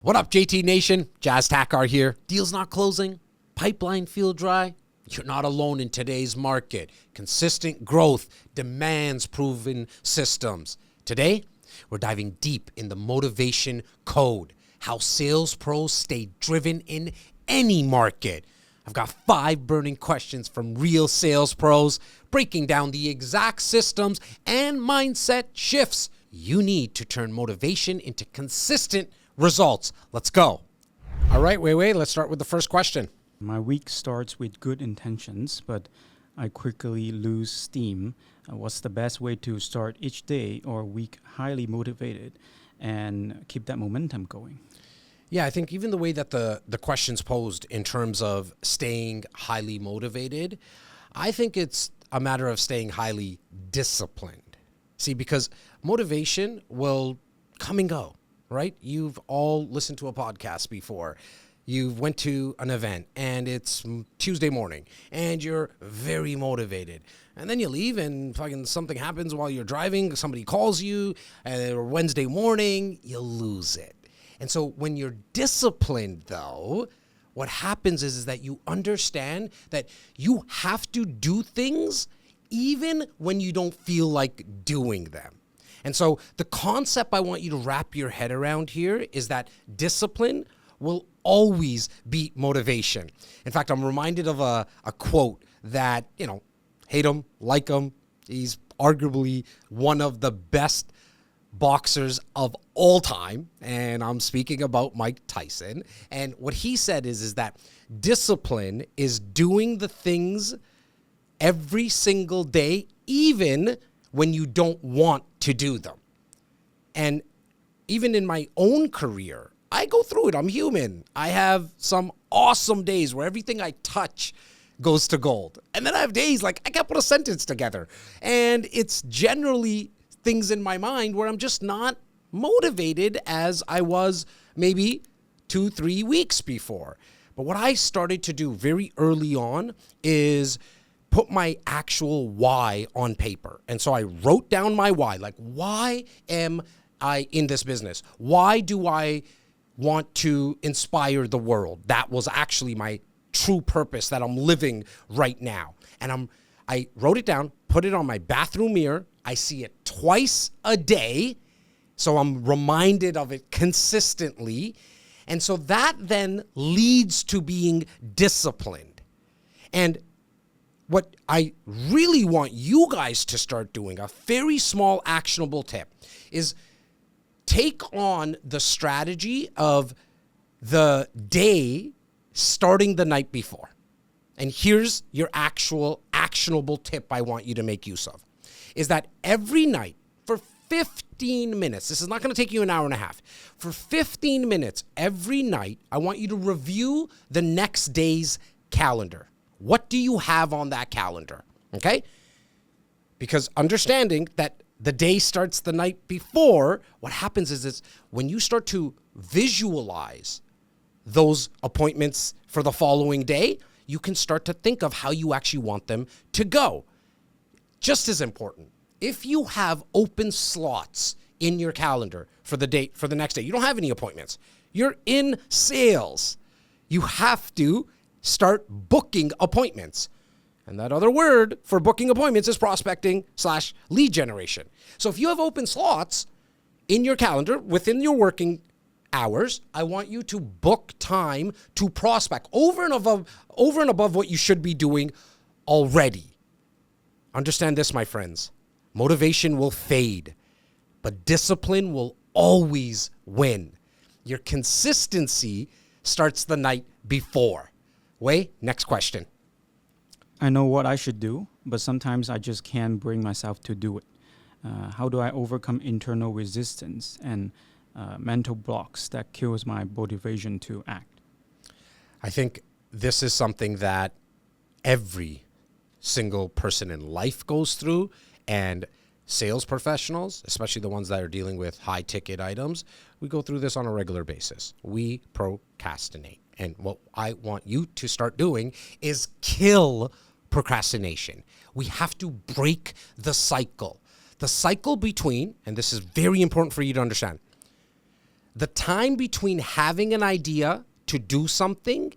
What up, JT Nation? Jazz Tackar here. Deals not closing? Pipeline feel dry? You're not alone in today's market. Consistent growth demands proven systems. Today, we're diving deep in the motivation code, how sales pros stay driven in any market. I've got 5 burning questions from real sales pros, breaking down the exact systems and mindset shifts you need to turn motivation into consistent results. Let's go. All right, wait. Let's start with the first question. My week starts with good intentions, but I quickly lose steam. What's the best way to start each day or week highly motivated and keep that momentum going? Yeah, I think even the way that the question's posed in terms of staying highly motivated, I think it's a matter of staying highly disciplined. See, because motivation will come and go. Right? You've all listened to a podcast before. You've went to an event and it's Tuesday morning and you're very motivated. And then you leave and fucking something happens while you're driving. Somebody calls you, or Wednesday morning, you lose it. And so when you're disciplined though, what happens is that you understand that you have to do things even when you don't feel like doing them. And so the concept I want you to wrap your head around here is that discipline will always beat motivation. In fact, I'm reminded of a quote that, hate him, like him. He's arguably one of the best boxers of all time. And I'm speaking about Mike Tyson. And what he said is that discipline is doing the things every single day, even when you don't want to do them. And even in my own career, I go through it. I'm human. I have some awesome days where everything I touch goes to gold. And then I have days like I can't put a sentence together. And it's generally things in my mind where I'm just not motivated as I was maybe 2-3 weeks before. But what I started to do very early on is put my actual why on paper. And so I wrote down my why. Like, why am I in this business? Why do I want to inspire the world? That was actually my true purpose that I'm living right now. And I wrote it down, put it on my bathroom mirror. I see it twice a day. So I'm reminded of it consistently. And so that then leads to being disciplined. And what I really want you guys to start doing, a very small actionable tip, is take on the strategy of the day starting the night before. And here's your actual actionable tip I want you to make use of, is that every night for 15 minutes, this is not going to take you an hour and a half, for 15 minutes every night, I want you to review the next day's calendar. What do you have on that calendar? Okay? Because understanding that the day starts the night before, what happens is when you start to visualize those appointments for the following day, you can start to think of how you actually want them to go. Just as important, if you have open slots in your calendar for the next day, you don't have any appointments, you're in sales, you have to start booking appointments. And that other word for booking appointments is prospecting/lead generation. So if you have open slots in your calendar within your working hours, I want you to book time to prospect over and above what you should be doing already. Understand this, my friends. Motivation will fade, but discipline will always win. Your consistency starts the night before. Next question. I know what I should do, but sometimes I just can't bring myself to do it. How do I overcome internal resistance and mental blocks that kills my motivation to act? I think this is something that every single person in life goes through, and sales professionals, especially the ones that are dealing with high ticket items, we go through this on a regular basis. We procrastinate. And what I want you to start doing is kill procrastination. We have to break the cycle. The cycle between, and this is very important for you to understand, the time between having an idea to do something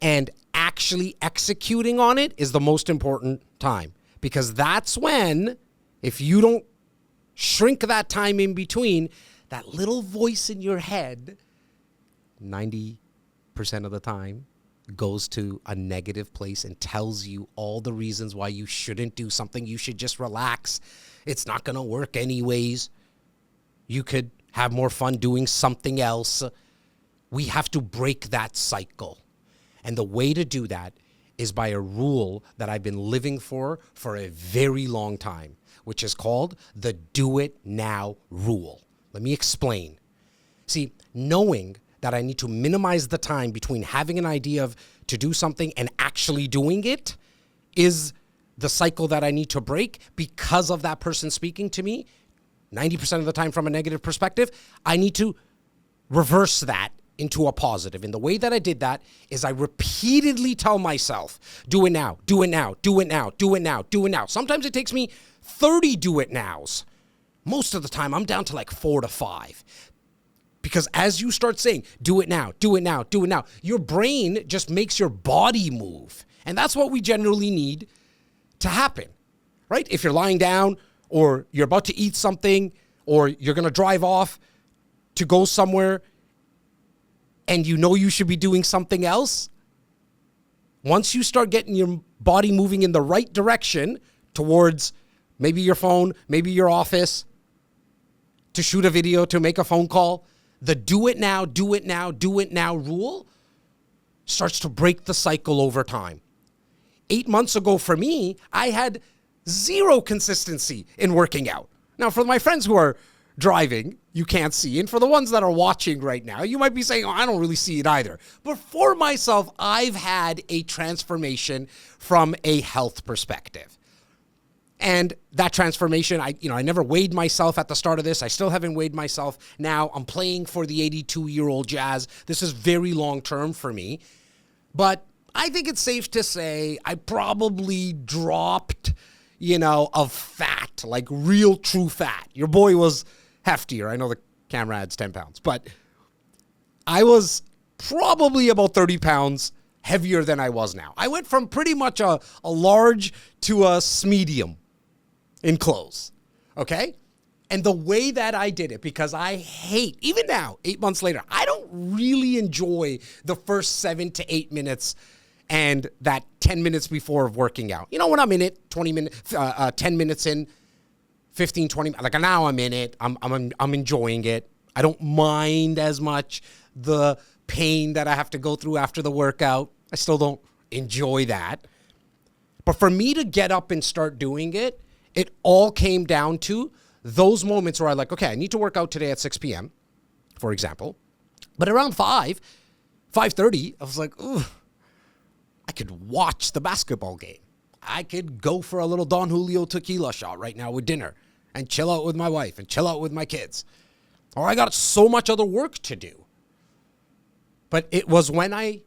and actually executing on it is the most important time. Because that's when, if you don't shrink that time in between, that little voice in your head, 90% of the time, goes to a negative place and tells you all the reasons why you shouldn't do something. You should just relax. It's not going to work anyways. You could have more fun doing something else. We have to break that cycle. And the way to do that is by a rule that I've been living for a very long time, which is called the do it now rule. Let me explain. See, knowing that I need to minimize the time between having an idea to do something and actually doing it is the cycle that I need to break because of that person speaking to me 90% of the time from a negative perspective. I need to reverse that into a positive. And the way that I did that is I repeatedly tell myself, do it now, do it now, do it now, do it now, do it now. Sometimes it takes me 30 do it nows. Most of the time I'm down to like 4 to 5. Because as you start saying, do it now, do it now, do it now, your brain just makes your body move. And that's what we generally need to happen, right? If you're lying down or you're about to eat something or you're going to drive off to go somewhere and you know you should be doing something else, once you start getting your body moving in the right direction towards maybe your phone, maybe your office, to shoot a video, to make a phone call, the do it now, do it now, do it now rule starts to break the cycle over time. 8 months ago for me, I had zero consistency in working out. Now, for my friends who are driving, you can't see. And for the ones that are watching right now, you might be saying, oh, I don't really see it either. But for myself, I've had a transformation from a health perspective. And that transformation, I never weighed myself at the start of this. I still haven't weighed myself. Now I'm playing for the 82-year-old Jazz. This is very long term for me. But I think it's safe to say I probably dropped, of fat, like real true fat. Your boy was heftier. I know the camera adds 10 pounds, but I was probably about 30 pounds heavier than I was now. I went from pretty much a large to a medium in clothes, okay? And the way that I did it, because I hate, even now, 8 months later, I don't really enjoy the first 7 to 8 minutes and that 10 minutes before of working out. When I'm in it, 20 minutes, 10 minutes in, 15, 20, like now I'm in it, I'm enjoying it. I don't mind as much the pain that I have to go through after the workout. I still don't enjoy that. But for me to get up and start doing it, it all came down to those moments where I okay, I need to work out today at 6 p.m., for example. But around 5:30, I was like, ooh, I could watch the basketball game. I could go for a little Don Julio tequila shot right now with dinner and chill out with my wife and chill out with my kids. Or I got so much other work to do. But it was when I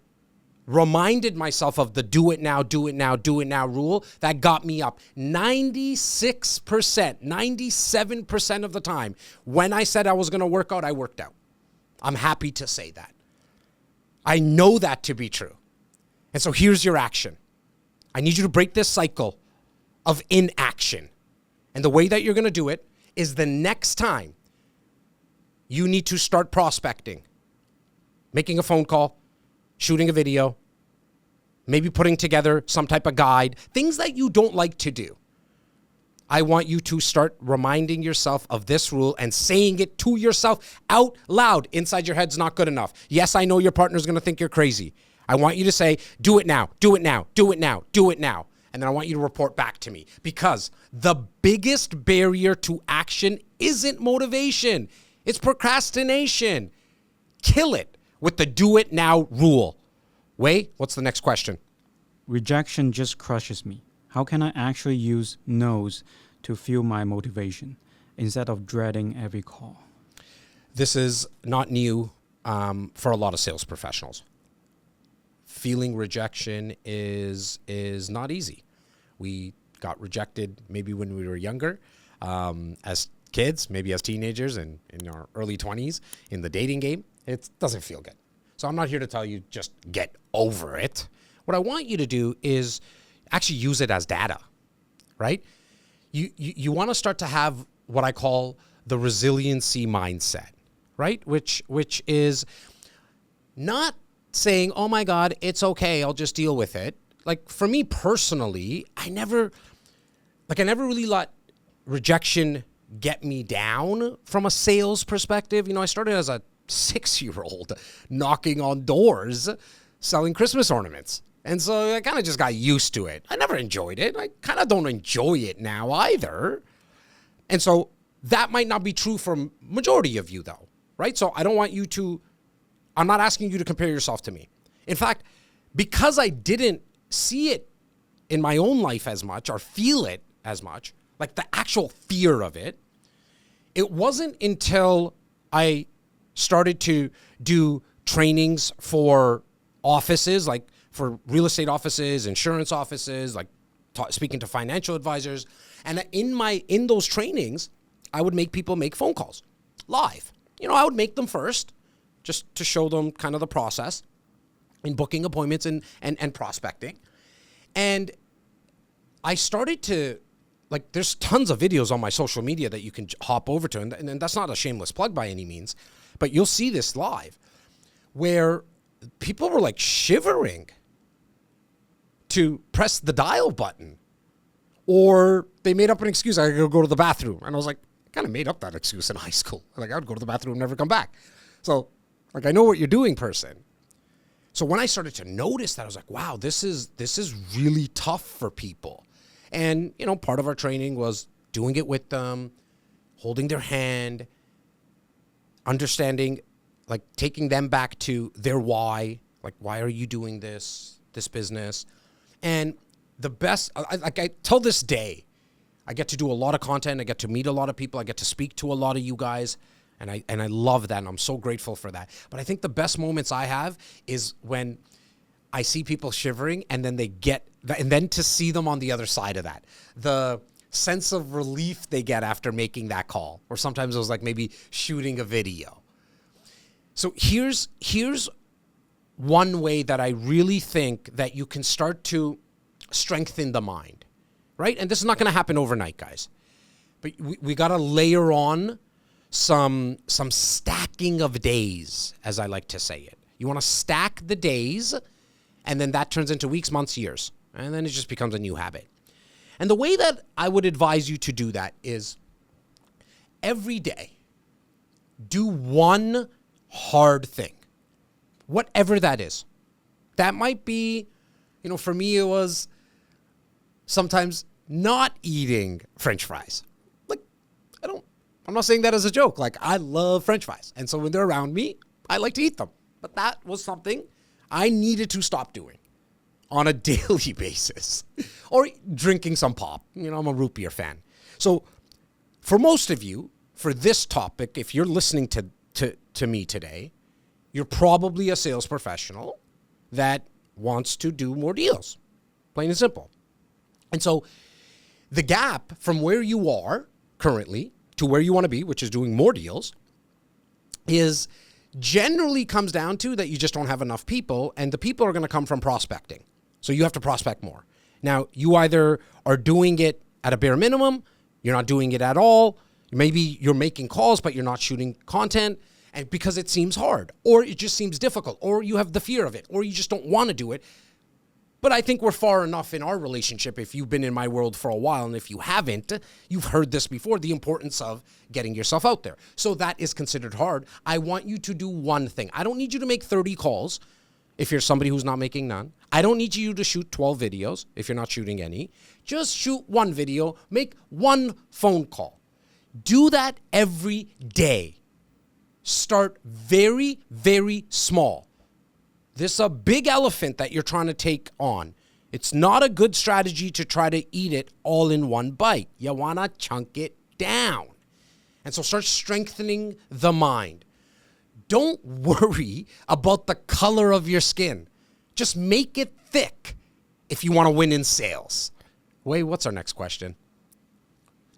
reminded myself of the do it now, do it now, do it now rule that got me up 96%, 97% of the time. When I said I was going to work out, I worked out. I'm happy to say that. I know that to be true. And so here's your action. I need you to break this cycle of inaction. And the way that you're going to do it is the next time you need to start prospecting, making a phone call, shooting a video, maybe putting together some type of guide, things that you don't like to do. I want you to start reminding yourself of this rule and saying it to yourself out loud. Inside your head's not good enough. Yes, I know your partner's going to think you're crazy. I want you to say, do it now, do it now, do it now, do it now. And then I want you to report back to me, because the biggest barrier to action isn't motivation. It's procrastination. Kill it with the do it now rule. Wei, what's the next question? Rejection just crushes me. How can I actually use no's to fuel my motivation instead of dreading every call? This is not new for a lot of sales professionals. Feeling rejection is not easy. We got rejected maybe when we were younger. As kids, maybe as teenagers and in our early 20s in the dating game, it doesn't feel good. So I'm not here to tell you just get over it. What I want you to do is actually use it as data, right? You want to start to have what I call the resiliency mindset, right? Which is not saying, oh my God, it's okay, I'll just deal with it. Like for me personally, I never really let rejection get me down from a sales perspective. You know, I started as a 6-year-old knocking on doors, selling Christmas ornaments. And so I kind of just got used to it. I never enjoyed it. I kind of don't enjoy it now either. And so that might not be true for majority of you though, right? So I don't want you to, I'm not asking you to compare yourself to me. In fact, because I didn't see it in my own life as much or feel it as much, like the actual fear of it, it wasn't until I started to do trainings for offices, like for real estate offices, insurance offices, like speaking to financial advisors. And in those trainings, I would make people make phone calls live. You know, I would make them first just to show them kind of the process in booking appointments and prospecting. And I started to, like, there's tons of videos on my social media that you can hop over to. And that's not a shameless plug by any means, but you'll see this live where people were like shivering to press the dial button, or they made up an excuse. I gotta go to the bathroom. And I was like, I kind of made up that excuse in high school. Like I would go to the bathroom and never come back. So like, I know what you're doing, person. So when I started to notice that, I was like, wow, this is really tough for people. And, you know, part of our training was doing it with them, holding their hand, understanding, like taking them back to their why. Like, why are you doing this business? And the best, I till this day, I get to do a lot of content. I get to meet a lot of people. I get to speak to a lot of you guys. And I love that. And I'm so grateful for that. But I think the best moments I have is when I see people shivering and then and then to see them on the other side of that, the sense of relief they get after making that call, or sometimes it was like maybe shooting a video. So here's one way that I really think that you can start to strengthen the mind, right? And this is not going to happen overnight, guys, but we got to layer on some stacking of days, as I like to say it. You want to stack the days, and then that turns into weeks, months, years, and then it just becomes a new habit. And the way that I would advise you to do that is every day, do one hard thing, whatever that is. That might be, you know, for me, it was sometimes not eating French fries. Like, I'm not saying that as a joke. Like, I love French fries. And so when they're around me, I like to eat them. But that was something I needed to stop doing on a daily basis. Or drinking some pop. You know, I'm a root beer fan. So for most of you, for this topic, if you're listening to me today, you're probably a sales professional that wants to do more deals. Plain and simple. And so the gap from where you are currently to where you want to be, which is doing more deals, is generally comes down to that you just don't have enough people, and the people are going to come from prospecting. So you have to prospect more. Now, you either are doing it at a bare minimum, you're not doing it at all, maybe you're making calls, but you're not shooting content, and because it seems hard, or it just seems difficult, or you have the fear of it, or you just don't want to do it. But I think we're far enough in our relationship, if you've been in my world for a while, and if you haven't, you've heard this before, the importance of getting yourself out there. So that is considered hard. I want you to do one thing. I don't need you to make 30 calls if you're somebody who's not making none. I don't need you to shoot 12 videos if you're not shooting any. Just shoot one video, make one phone call. Do that every day. Start very, very small. This is a big elephant that you're trying to take on. It's not a good strategy to try to eat it all in one bite. You want to chunk it down. And so start strengthening the mind. Don't worry about the color of your skin. Just make it thick if you want to win in sales. Wait, what's our next question?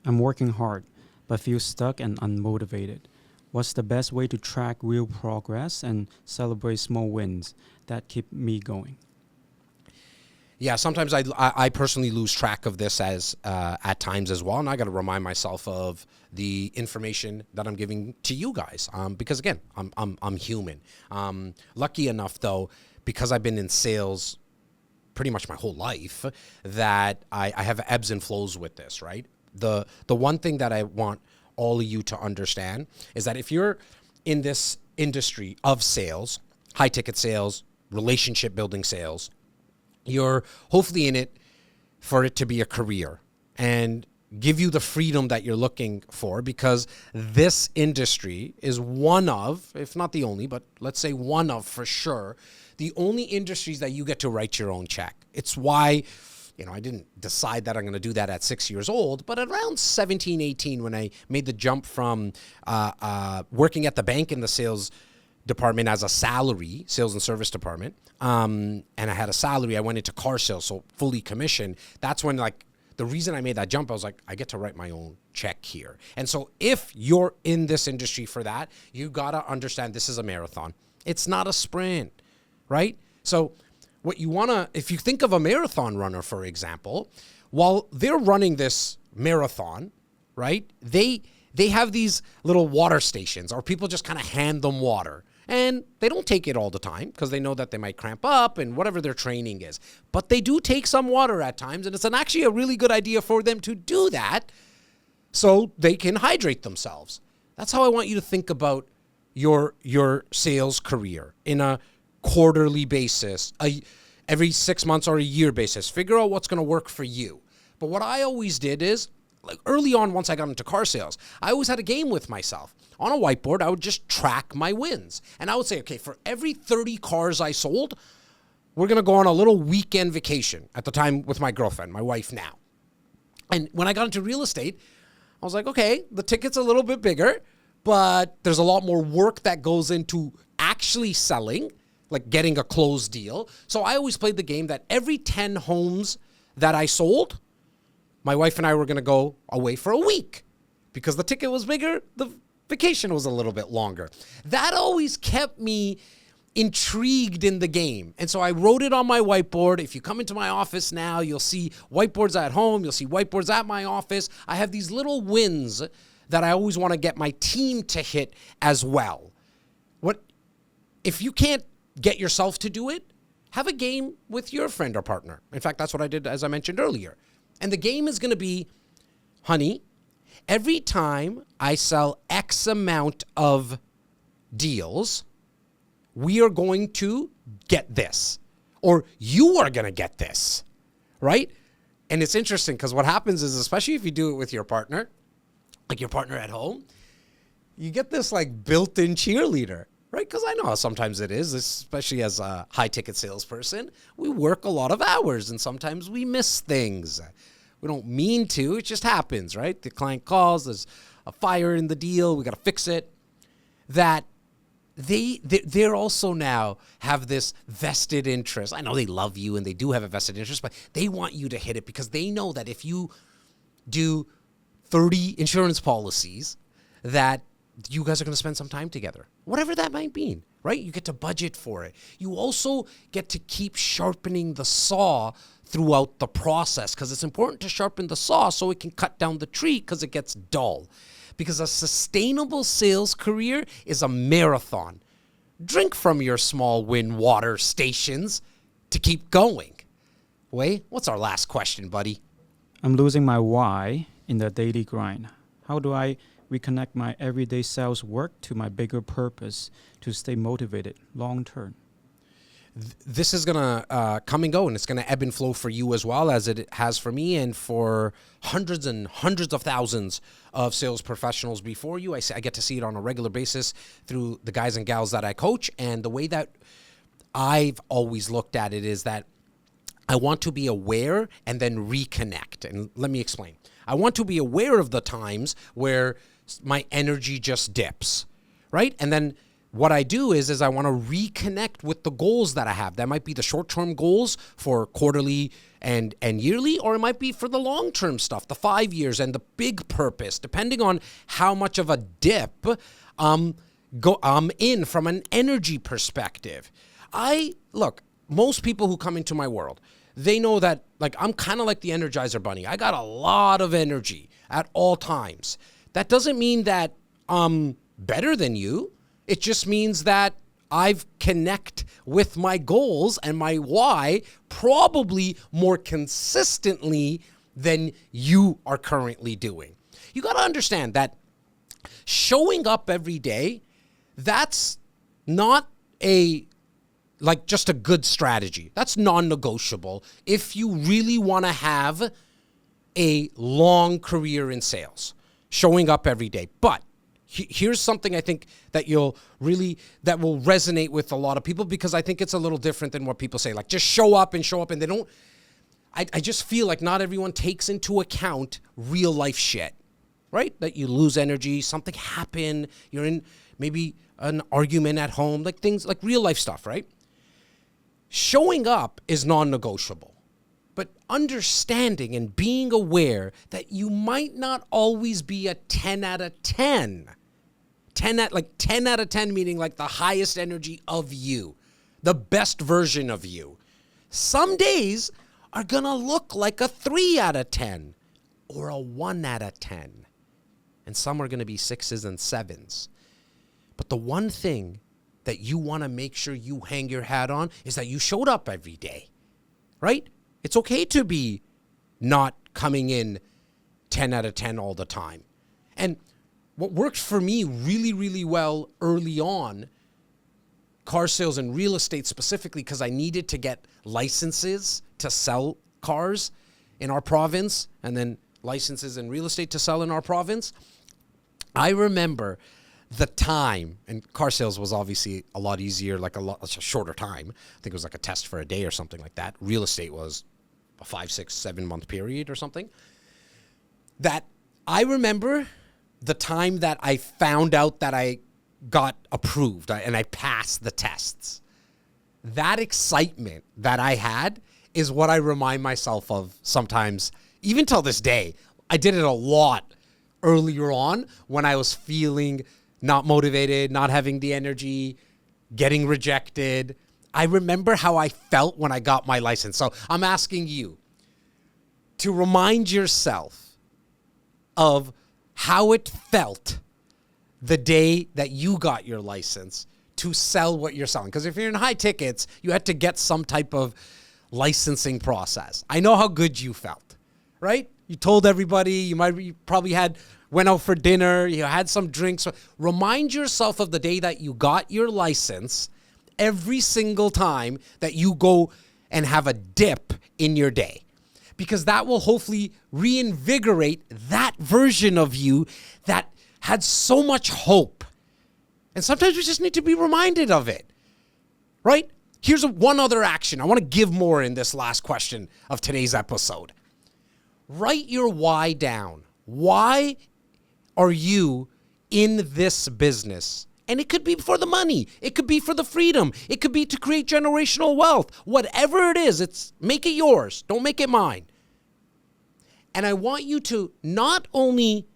I'm working hard, but feel stuck and unmotivated. What's the best way to track real progress and celebrate small wins that keep me going? Yeah, sometimes I personally lose track of this as at times as well, and I got to remind myself of the information that I'm giving to you guys, because again, I'm human. Lucky enough though, because I've been in sales pretty much my whole life, that I have ebbs and flows with this, right? The one thing that I want all of you to understand is that if you're in this industry of sales, high ticket sales, relationship building sales, you're hopefully in it for it to be a career and give you the freedom that you're looking for, because this industry is one of, if not the only, but let's say one of for sure, the only industries that you get to write your own check. It's why, I didn't decide that I'm going to do that at 6 years old, but around 17, 18, when I made the jump from working at the bank in the sales department as a salary, sales and service department, and I had a salary, I went into car sales, so fully commission. That's when the reason I made that jump, I was like, I get to write my own check here. And so if you're in this industry for that, you got to understand this is a marathon. It's not a sprint, right? So what you want to, if you think of a marathon runner, for example, while they're running this marathon, right, they have these little water stations, or people just kind of hand them water. And they don't take it all the time because they know that they might cramp up and whatever their training is. But they do take some water at times, and it's actually a really good idea for them to do that so they can hydrate themselves. That's how I want you to think about your sales career in a quarterly basis, every 6 months or a year basis. Figure out what's going to work for you. But what I always did is, early on, once I got into car sales, I always had a game with myself. On a whiteboard, I would just track my wins. And I would say, okay, for every 30 cars I sold, we're going to go on a little weekend vacation, at the time with my girlfriend, my wife now. And when I got into real estate, I was like, okay, the ticket's a little bit bigger, but there's a lot more work that goes into actually selling, like getting a closed deal. So I always played the game that every 10 homes that I sold, my wife and I were going to go away for a week. Because the ticket was bigger, the vacation was a little bit longer. That always kept me intrigued in the game. And so I wrote it on my whiteboard. If you come into my office now, you'll see whiteboards at home. You'll see whiteboards at my office. I have these little wins that I always want to get my team to hit as well. If you can't get yourself to do it, have a game with your friend or partner. In fact, that's what I did, as I mentioned earlier. And the game is going to be, honey, every time I sell X amount of deals, we are going to get this, or you are going to get this, right? And it's interesting because what happens is, especially if you do it with your partner, like your partner at home, you get this built-in cheerleader, right? Because I know how sometimes it is, especially as a high-ticket salesperson. We work a lot of hours, and sometimes we miss things. We don't mean to. It just happens, right? The client calls. There's a fire in the deal. We got to fix it. That they're also now have this vested interest. I know they love you and they do have a vested interest, but they want you to hit it because they know that if you do 30 insurance policies, that you guys are going to spend some time together, whatever that might mean, right? You get to budget for it. You also get to keep sharpening the saw throughout the process, because it's important to sharpen the saw so it can cut down the tree because it gets dull. Because a sustainable sales career is a marathon. Drink from your small win water stations to keep going. Wei, what's our last question, buddy? I'm losing my why in the daily grind. How do I reconnect my everyday sales work to my bigger purpose to stay motivated long term? This is going to come and go, and it's going to ebb and flow for you as well as it has for me and for hundreds and hundreds of thousands of sales professionals before you. I get to see it on a regular basis through the guys and gals that I coach. And the way that I've always looked at it is that I want to be aware and then reconnect. And let me explain. I want to be aware of the times where my energy just dips, right? And then what I do is I want to reconnect with the goals that I have. That might be the short-term goals for quarterly and yearly, or it might be for the long-term stuff, the 5 years and the big purpose, depending on how much of a dip I'm in from an energy perspective. Look, most people who come into my world, they know that like I'm kind of like the Energizer Bunny. I got a lot of energy at all times. That doesn't mean that I'm better than you. It just means that I've connect with my goals and my why probably more consistently than you are currently doing. You got to understand that showing up every day, that's not just a good strategy. That's non-negotiable if you really want to have a long career in sales, showing up every day. But here's something I think that will resonate with a lot of people, because I think it's a little different than what people say. Like, just show up, and they don't. I just feel like not everyone takes into account real life shit, right? That you lose energy, something happened, you're in maybe an argument at home, like things like real life stuff, right? Showing up is non-negotiable, but understanding and being aware that you might not always be a 10 out of 10. 10 out of 10 meaning like the highest energy of you, the best version of you. Some days are going to look like a 3 out of 10 or a 1 out of 10. And some are going to be 6s and 7s. But the one thing that you want to make sure you hang your hat on is that you showed up every day, right? It's okay to be not coming in 10 out of 10 all the time. And what worked for me really, really well early on, car sales and real estate specifically, because I needed to get licenses to sell cars in our province and then licenses in real estate to sell in our province. I remember the time, and car sales was obviously a lot easier, like a shorter time. I think it was like a test for a day or something like that. Real estate was a 5, 6, 7 month period or something. That I remember the time that I found out that I got approved and I passed the tests. That excitement that I had is what I remind myself of sometimes, even till this day. I did it a lot earlier on when I was feeling not motivated, not having the energy, getting rejected. I remember how I felt when I got my license. So I'm asking you to remind yourself of how it felt the day that you got your license to sell what you're selling. Because if you're in high tickets, you had to get some type of licensing process. I know how good you felt, right? You told everybody, you probably went out for dinner, you had some drinks. Remind yourself of the day that you got your license every single time that you go and have a dip in your day. Because that will hopefully reinvigorate that version of you that had so much hope. And sometimes we just need to be reminded of it, right? Here's one other action. I want to give more in this last question of today's episode. Write your why down. Why are you in this business? And it could be for the money. It could be for the freedom. It could be to create generational wealth. Whatever it is, make it yours. Don't make it mine. And I want you to not only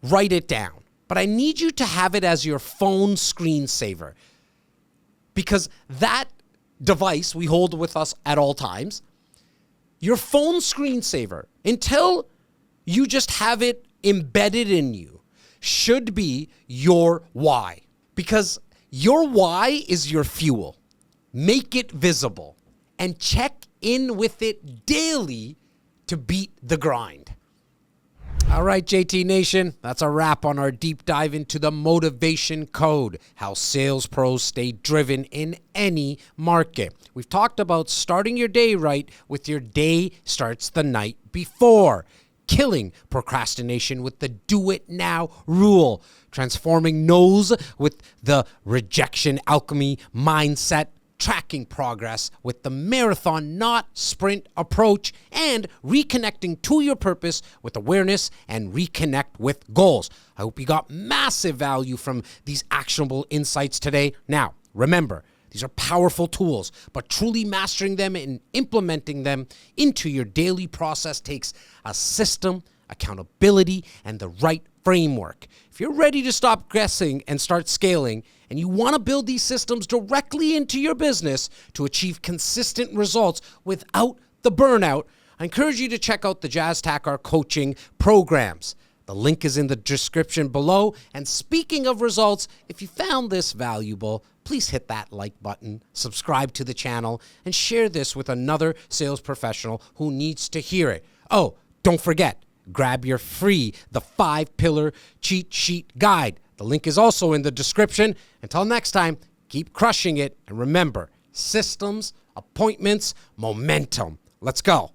write it down, but I need you to have it as your phone screensaver. Because that device we hold with us at all times, your phone screensaver, until you just have it embedded in you, should be your why. Because your why is your fuel. Make it visible and check in with it daily to beat the grind. All right, JT Nation, that's a wrap on our deep dive into the motivation code, how sales pros stay driven in any market. We've talked about starting your day right with your day starts the night before, killing procrastination with the do it now rule, transforming no's with the Rejection Alchemy Mindset, tracking progress with the marathon, not sprint approach, and reconnecting to your purpose with awareness and reconnect with goals. I hope you got massive value from these actionable insights today. Now, remember, these are powerful tools, but truly mastering them and implementing them into your daily process takes a system, accountability, and the right framework. If you're ready to stop guessing and start scaling, and you want to build these systems directly into your business to achieve consistent results without the burnout, I encourage you to check out the Jazz Tackar coaching programs. The link is in the description below. And speaking of results, if you found this valuable, please hit that like button, subscribe to the channel, and share this with another sales professional who needs to hear it. Oh, don't forget, grab your free The 5-Pillar Cheat Sheet Guide. The link is also in the description. Until next time, keep crushing it. And remember, systems, appointments, momentum. Let's go.